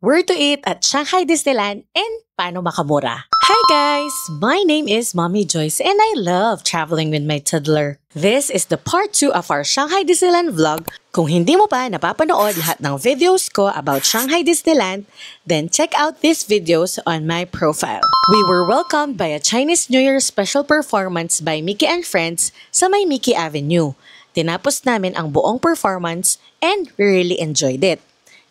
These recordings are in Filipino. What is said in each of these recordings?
where to eat at Shanghai Disneyland, and paano makamura. Hi guys! My name is Mommy Joyce and I love traveling with my toddler. This is the part 2 of our Shanghai Disneyland vlog. Kung hindi mo pa napapanood lahat ng videos ko about Shanghai Disneyland, then check out these videos on my profile. We were welcomed by a Chinese New Year special performance by Mickey and Friends sa may Mickey Avenue. Tinapos namin ang buong performance and we really enjoyed it,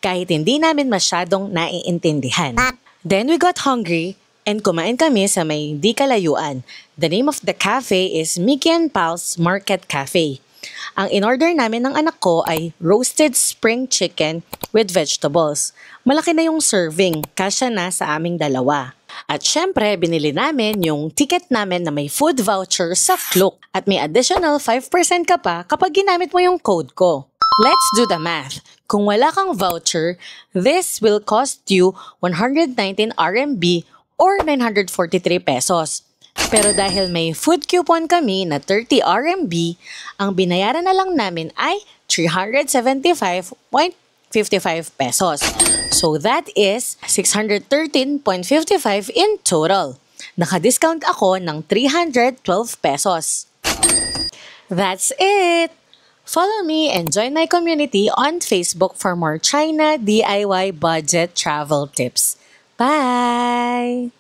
kahit hindi namin masyadong naiintindihan. Then we got hungry and kumain kami sa may di kalayuan. The name of the cafe is Mickey and Pal's Market Cafe. Ang in-order namin ng anak ko ay roasted spring chicken with vegetables. Malaki na yung serving, kasya na sa aming dalawa. At syempre, binili namin yung ticket namin na may food voucher sa Klook. At may additional 5% ka pa kapag ginamit mo yung code ko. Let's do the math. Kung wala kang voucher, this will cost you 119 RMB or 943 pesos. Pero dahil may food coupon kami na 30 RMB, ang binayaran na lang namin ay 375.55 pesos. So that is 613.55 in total. Naka-discount ako ng 312 pesos. That's it! Follow me and join my community on Facebook for more China DIY budget travel tips. Bye!